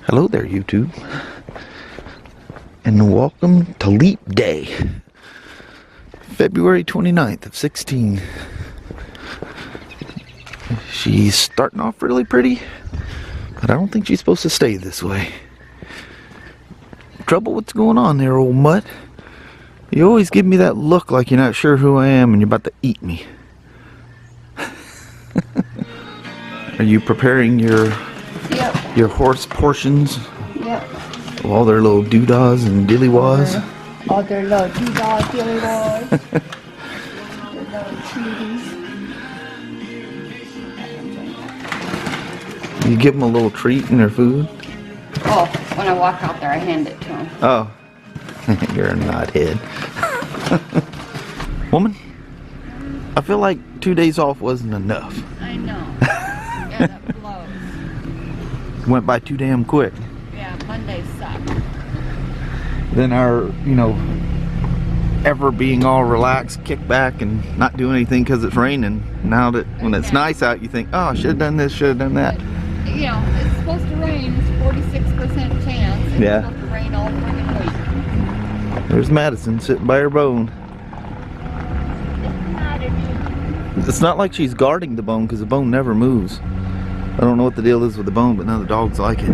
Hello there, YouTube, and welcome to Leap Day, February 29th of 16. She's starting off really pretty, but I don't think she's supposed to stay this way. Trouble, what's going on there, old mutt? You always give me that look like you're not sure who I am and you're about to eat me. Are you preparing your horse portions? Yep. All their little doodads and dilly-wads? All their little doodads, dilly-wads. Their little treaties. You give them a little treat in their food? Oh, when I walk out there, I hand it to them. Oh. You're a knothead. Woman, I feel like 2 days off wasn't enough. I know. Yeah, that blows. Went by too damn quick. Yeah, Monday sucked. Then our, ever being all relaxed, kick back and not do anything because it's raining. Now that when it's nice out, you think, oh, I should have done this, should have done that. But, it's supposed to rain. It's 46% chance. It's supposed to rain all friggin' week. There's Madison sitting by her bone. It's not like she's guarding the bone because the bone never moves. I don't know what the deal is with the bone, but none of the dogs like it.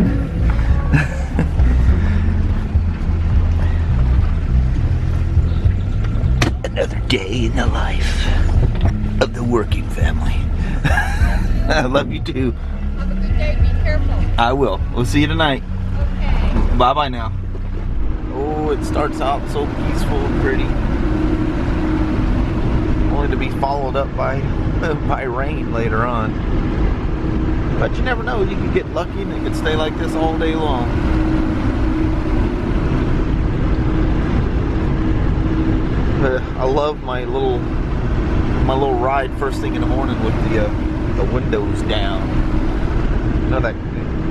Another day in the life of the working family. I love you too. Have a good day. Be careful. I will. We'll see you tonight. Okay. Bye-bye now. Oh, it starts out so peaceful and pretty. Only to be followed up by rain later on. But you never know, you could get lucky and it could stay like this all day long. I love my little ride first thing in the morning with the windows down.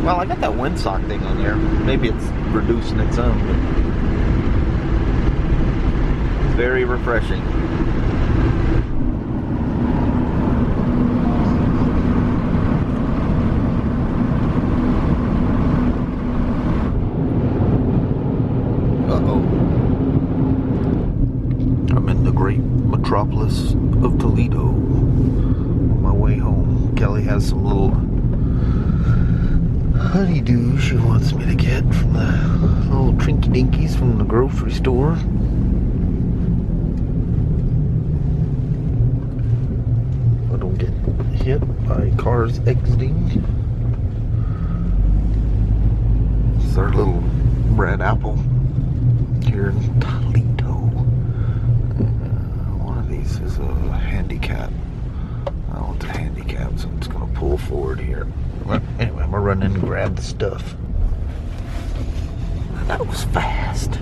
Well, I got that windsock thing on there. Maybe it's reducing its own, but it's very refreshing. I'm in the great metropolis of Toledo on my way home. Kelly has some little honeydew she wants me to get from the little trinky dinkies from the grocery store. I don't get hit by cars exiting. It's our little red apple here in Toledo. One of these is a handicap. Oh, it's a handicap, so I'm just going to pull forward here. Well, anyway, I'm going to run in and grab the stuff. That was fast.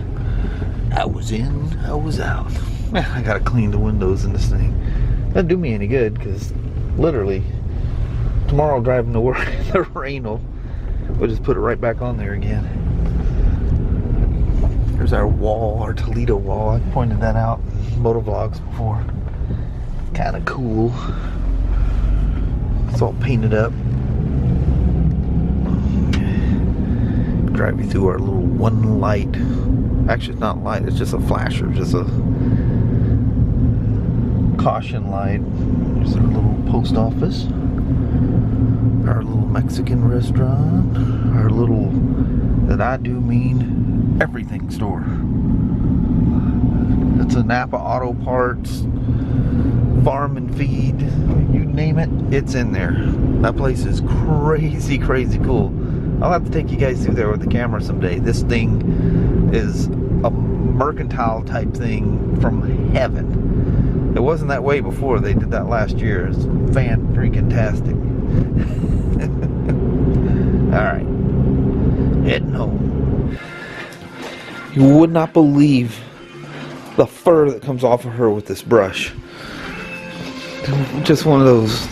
I was in, I was out. I got to clean the windows in this thing. Doesn't do me any good, because literally, tomorrow driving to work, the rain we'll just put it right back on there again. There's our wall, our Toledo wall. I pointed that out in motovlogs before. Kind of cool. It's all painted up. Drive you through our little one light. Actually, it's not a light. It's just a flasher. Just a caution light. There's our little post office. Our little Mexican restaurant. Our little, that I do mean, everything store. It's a Napa Auto Parts, Farm and Feed, you name it, it's in there. That place is crazy, crazy cool. I'll have to take you guys through there with the camera someday. This thing is a mercantile type thing from heaven. It wasn't that way before. They did that last year. It's fan-freaking-tastic. Alright. Heading home. You would not believe the fur that comes off of her with this brush. Just one of those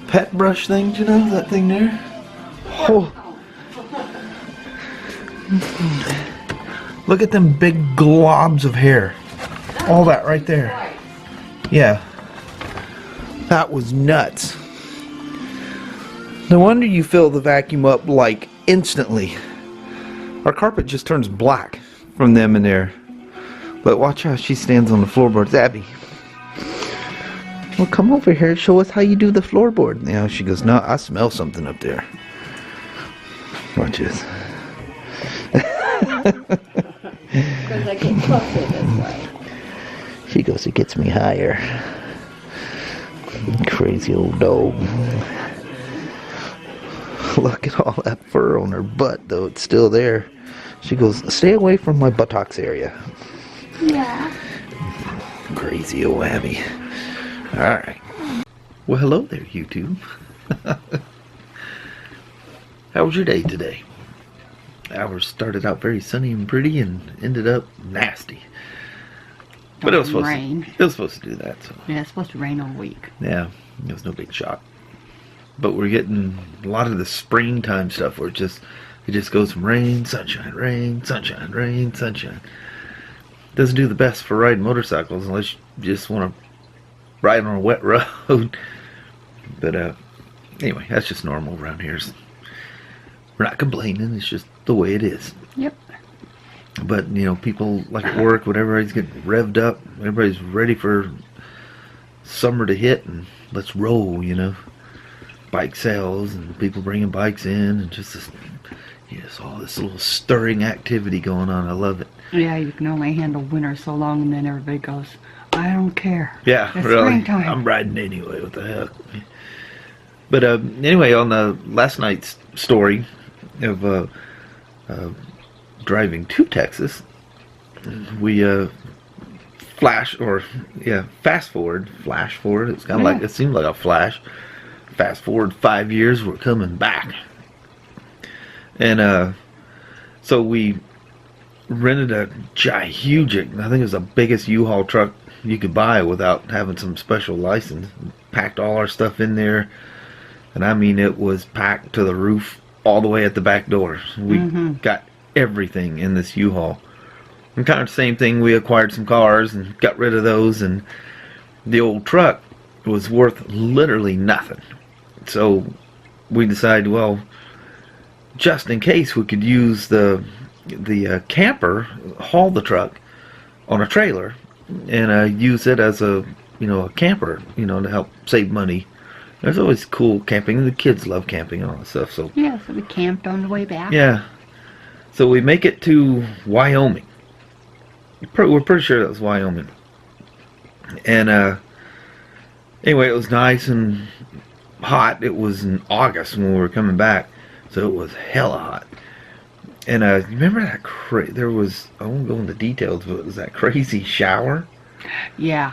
pet brush things, that thing there. Oh. Look at them big globs of hair. All that right there. Yeah. That was nuts. No wonder you fill the vacuum up like instantly. Our carpet just turns black from them in there. But watch how she stands on the floorboards. Abby, well, come over here and show us how you do the floorboard. You know, she goes, no, I smell something up there. Watch this. Because I get closer this way. She goes, it gets me higher. Crazy old dog. Look at all that fur on her butt, though. It's still there. She goes, stay away from my buttocks area. Yeah. Crazy old Abby. Alright. Well, hello there, YouTube. How was your day today? Ours started out very sunny and pretty and ended up nasty. But it was supposed rain. It was supposed to do that. So. Yeah, it's supposed to rain all week. Yeah, it was no big shock. But we're getting a lot of the springtime stuff where it just goes from rain, sunshine, rain, sunshine, rain, sunshine. Doesn't do the best for riding motorcycles unless you just want to ride on a wet road. But anyway, that's just normal around here. We're not complaining, it's just the way it is. Yep. But, you know, people like at work, when everybody's getting revved up, everybody's ready for summer to hit and let's roll, you know. Bike sales and people bringing bikes in and just this, yes, all this little stirring activity going on. I love it. Yeah, you can only handle winter so long and then everybody goes, I don't care. Yeah, it's really. Springtime. I'm riding anyway, what the heck. But anyway, on the last night's story of driving to Texas, we flash forward. It's kind of like, it seemed like a flash. Fast forward 5 years, we're coming back. And so we rented a huge, I think it was the biggest U-Haul truck you could buy without having some special license. Packed all our stuff in there. And I mean, it was packed to the roof all the way at the back door. We got everything in this U-Haul. And kind of the same thing, we acquired some cars and got rid of those, and the old truck was worth literally nothing. So we decided, well, just in case, we could use the camper, haul the truck on a trailer, and use it as a camper, to help save money. There's always cool camping. The kids love camping and all that stuff. So yeah, so we camped on the way back. Yeah. So we make it to Wyoming. We're pretty sure that was Wyoming. And anyway, it was nice and hot. It was in August when we were coming back, so it was hella hot. And remember that there was, I won't go into details, but it was that crazy shower. Yeah.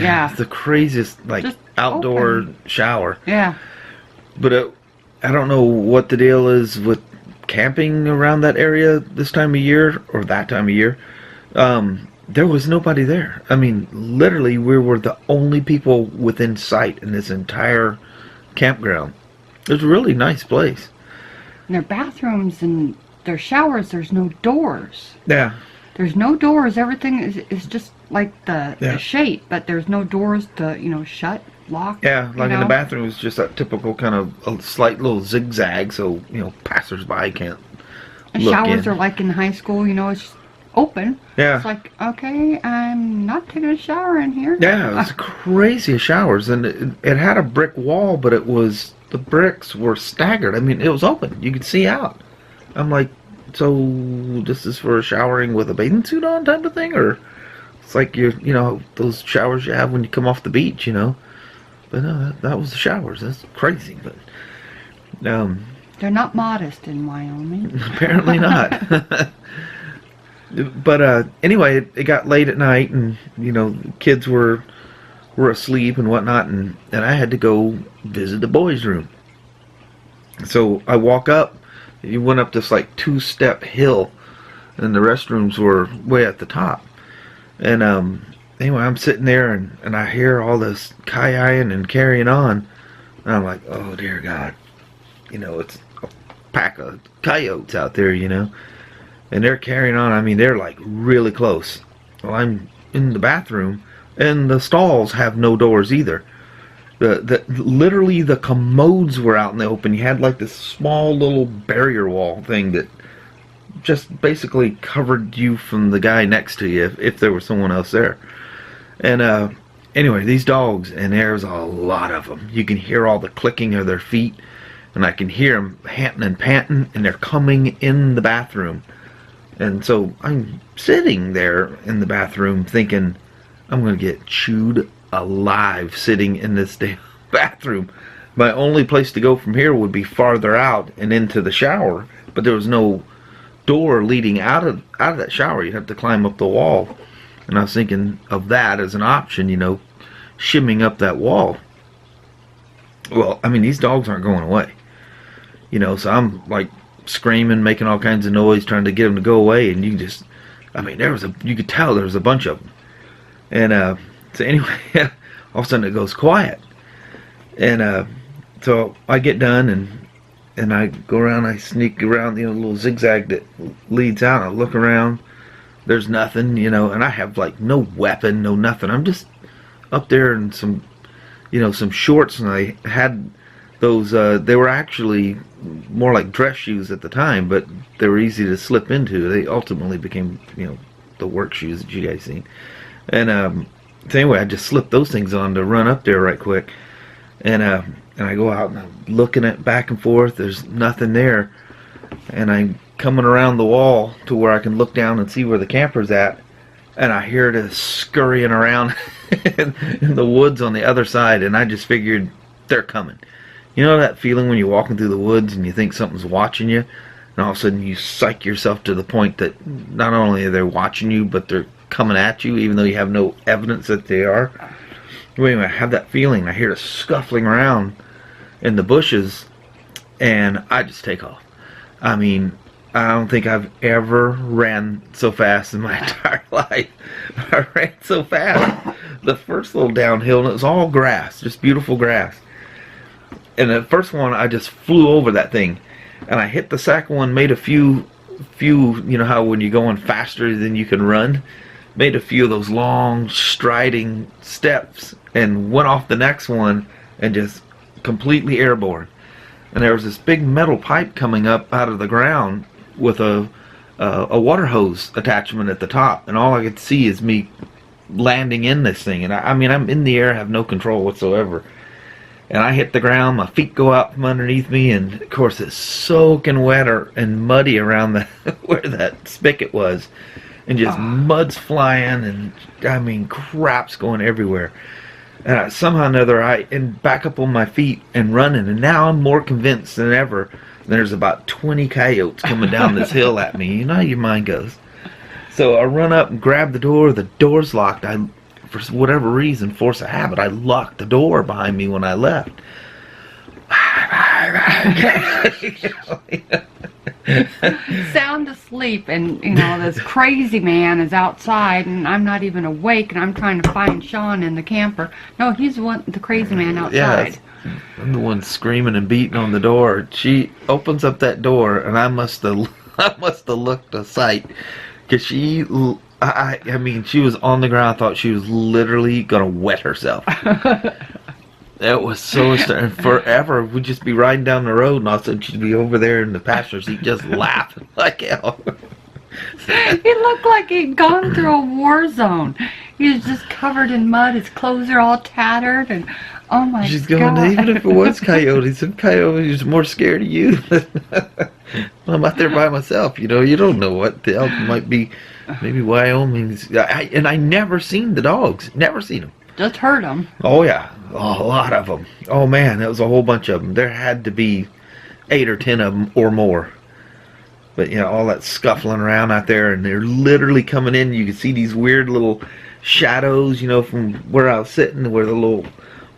Yeah. It's the craziest, just outdoor shower. Yeah. But I don't know what the deal is with camping around that area this time of year or that time of year. There was nobody there. I mean, literally, we were the only people within sight in this entire campground. It was a really nice place. And their bathrooms and their showers, there's no doors. Yeah. There's no doors. Everything is just like the shape, but there's no doors to, shut, lock. Yeah, like in the bathroom, it's just that typical kind of a slight little zigzag, so, passersby can't look showers in. are like in high school, it's just open. Yeah. It's like, okay, I'm not taking a shower in here. Yeah, it was crazy showers, and it had a brick wall, but the bricks were staggered. I mean, it was open. You could see out. I'm like, so this is for showering with a bathing suit on type of thing? Or it's like those showers you have when you come off the beach, But no, that was the showers. That's crazy. But they're not modest in Wyoming. Apparently not. But anyway, it got late at night, and kids were asleep and whatnot, and I had to go visit the boys' room. So I walk up. You went up this like 2-step hill, and the restrooms were way at the top. And anyway, I'm sitting there, and I hear all this ki-ying and carrying on, and I'm like, oh dear God, it's a pack of coyotes out there, and they're carrying on. I mean, they're like really close. Well, I'm in the bathroom, and the stalls have no doors either. Literally the commodes were out in the open. You had like this small little barrier wall thing that just basically covered you from the guy next to you if there was someone else there. And anyway, these dogs, and there's a lot of them. You can hear all the clicking of their feet, and I can hear them panting and panting, and they're coming in the bathroom. And so I'm sitting there in the bathroom thinking, I'm going to get chewed alive sitting in this damn bathroom. My only place to go from here would be farther out and into the shower, but there was no door leading out of that shower. You'd have to climb up the wall. And I was thinking of that as an option, you know, shimming up that wall. Well, I mean, these dogs aren't going away, you know, so I'm like screaming, making all kinds of noise, trying to get them to go away. And you just, I mean, you could tell there was a bunch of them. And so anyway, all of a sudden it goes quiet. And so I get done, and I go around, I sneak around, you know, the little zigzag that leads out. I look around, there's nothing, you know, and I have like no weapon, no nothing. I'm just up there in some, you know, some shorts, and I had those, they were actually more like dress shoes at the time, but they were easy to slip into. They ultimately became, you know, the work shoes that you guys seen. And so anyway, I just slipped those things on to run up there right quick. And I go out and I'm looking at back and forth. There's nothing there. And I'm coming around the wall to where I can look down and see where the camper's at. And I hear it scurrying around in the woods on the other side. And I just figured they're coming. You know that feeling when you're walking through the woods and you think something's watching you? And all of a sudden you psych yourself to the point that not only are they watching you, but they're coming at you even though you have no evidence that they are. Anyway, I have that feeling. I hear it scuffling around in the bushes, and I just take off. I mean, I don't think I've ever ran so fast in my entire life. I ran so fast. The first little downhill, and it was all grass, just beautiful grass. And the first one, I just flew over that thing, and I hit the second one, made a few, you know how when you're going faster than you can run, made a few of those long striding steps, and went off the next one and just completely airborne. And there was this big metal pipe coming up out of the ground with a water hose attachment at the top, and all I could see is me landing in this thing. And I mean, I'm in the air, have no control whatsoever. And I hit the ground, my feet go out from underneath me, and of course it's soaking wet and muddy around where that spigot was. And just mud's flying, and I mean, crap's going everywhere. And somehow or another, I end back up on my feet and running, and now I'm more convinced than ever there's about 20 coyotes coming down this hill at me. You know how your mind goes. So I run up and grab the door's locked. For whatever reason, force of habit, I locked the door behind me when I left. Sound asleep, and you know this crazy man is outside, and I'm not even awake, and I'm trying to find Shawn in the camper. No, he's the crazy man outside. Yeah, I'm the one screaming and beating on the door. She opens up that door, and I must have looked a sight, because I mean, she was on the ground. I thought she was literally gonna wet herself. It was so forever. We'd just be riding down the road, and all of a sudden she'd be over there in the passenger seat just laughing like hell. He looked like he'd gone through a war zone. He was just covered in mud. His clothes are all tattered, and oh my God. She's going, even if it was coyotes, some coyotes are more scared of you. I'm out there by myself. You know, you don't know what the hell might be. Maybe Wyoming's. And I never seen the dogs. Never seen them. Just heard them. Oh yeah, a lot of them. Oh man, that was a whole bunch of them. There had to be 8 or 10 of them or more. But you know, all that scuffling around out there, and they're literally coming in. You can see these weird little shadows, you know, from where I was sitting, where the little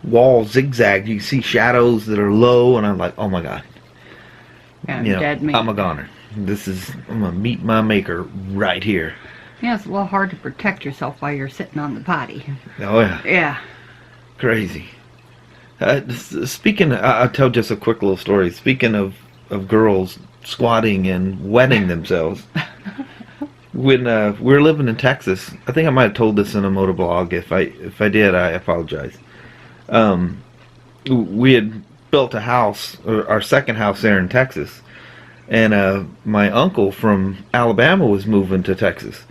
wall zigzagged. You can see shadows that are low, and I'm like, oh my God. Yeah, you know, dead meat. I'm a goner. I'm gonna meet my maker right here. Yeah, it's a little hard to protect yourself while you're sitting on the potty. Oh yeah. Yeah. Crazy. Speaking, I'll tell just a quick little story. Speaking of girls squatting and wetting themselves, when we were living in Texas, I think I might have told this in a motovlog. If I did, I apologize. we had built a house, our second house there in Texas, and my uncle from Alabama was moving to Texas,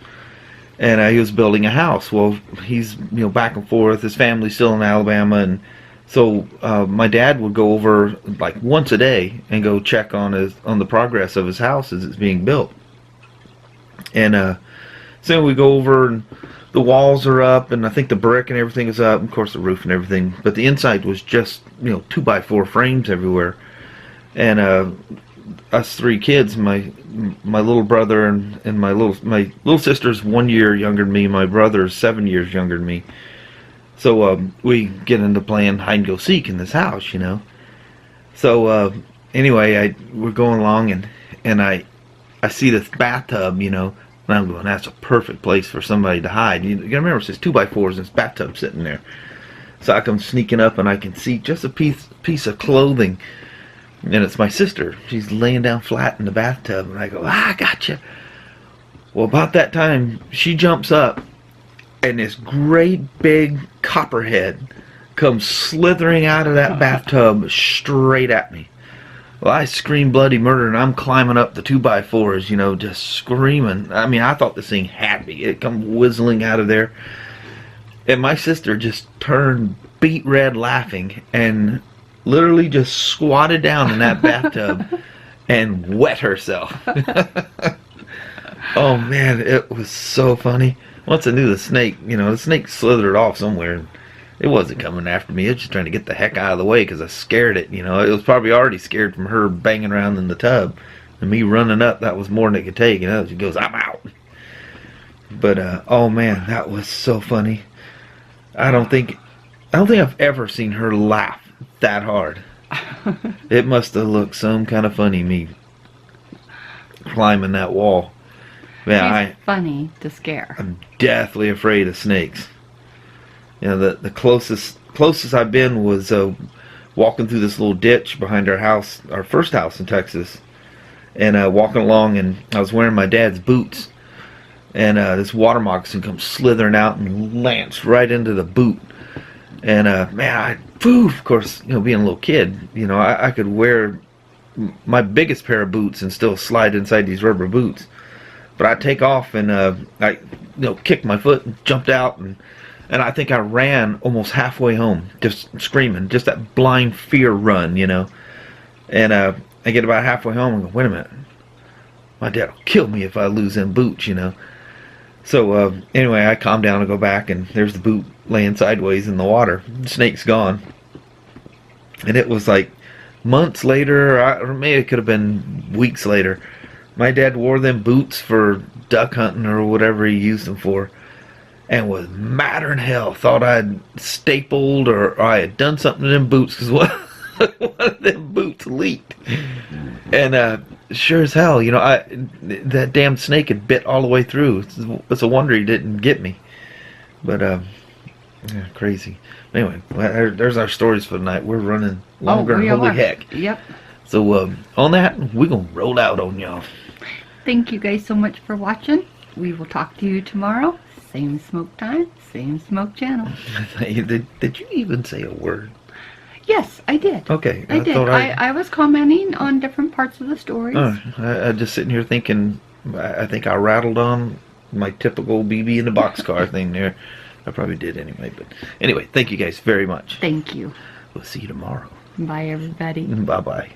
and he was building a house. Well, he's back and forth. His family's still in Alabama, and so my dad would go over like once a day and go check on the progress of his house as it's being built. And so we go over, and the walls are up, and I think the brick and everything is up, and of course the roof and everything. But the inside was just 2x4 frames everywhere. And us three kids, my little brother and my little sister's 1 year younger than me. My brother's 7 years younger than me. So we get into playing hide and go seek in this house, So anyway, we're going along, and I see this bathtub, and I'm going, that's a perfect place for somebody to hide. You gotta remember, it's just 2x4s and this bathtub sitting there. So I come sneaking up, and I can see just a piece of clothing, and it's my sister. She's laying down flat in the bathtub, and I go, I gotcha. Well, about that time, she jumps up, and this great big copperhead comes slithering out of that bathtub straight at me. Well, I scream bloody murder, and I'm climbing up the 2x4s, just screaming. I mean, I thought this thing had me. It come whistling out of there. And my sister just turned beet red laughing and literally just squatted down in that bathtub and wet herself. Oh, man, it was so funny. Once I knew the snake, the snake slithered off somewhere. It wasn't coming after me. It was just trying to get the heck out of the way because I scared it. It was probably already scared from her banging around in the tub. And me running up, that was more than it could take. She goes, I'm out. But, oh man, that was so funny. I don't think I've ever seen her laugh that hard. It must have looked some kind of funny, me climbing that wall. Yeah, She's funny to scare. I'm deathly afraid of snakes. The closest I've been was walking through this little ditch behind our house, our first house in Texas, and walking along, and I was wearing my dad's boots, and this water moccasin comes slithering out and lands right into the boot, and man, of course, being a little kid, I could wear my biggest pair of boots and still slide inside these rubber boots, but I take off and I kicked my foot and jumped out, and I think I ran almost halfway home, just screaming, just that blind fear run, And I get about halfway home and go, wait a minute, my dad will kill me if I lose them boots, So anyway, I calm down and go back, and there's the boot laying sideways in the water. The snake's gone. And it was like months later, or maybe it could have been weeks later, my dad wore them boots for duck hunting or whatever he used them for, and was madder than hell. Thought I'd stapled or I had done something to them boots because one of them boots leaked. And sure as hell, that damn snake had bit all the way through. It's a wonder he didn't get me. But yeah, crazy. Anyway, there's our stories for tonight. We're running longer than holy heck. Yep. So on that, we're gonna roll out on y'all. Thank you guys so much for watching. We will talk to you tomorrow. Same smoke time, same smoke channel. Did you even say a word? Yes, I did. Okay. I did. I was commenting on different parts of the stories. I just sitting here thinking, I think I rattled on my typical BB in the boxcar thing there. I probably did anyway. But anyway, thank you guys very much. Thank you. We'll see you tomorrow. Bye, everybody. Bye-bye.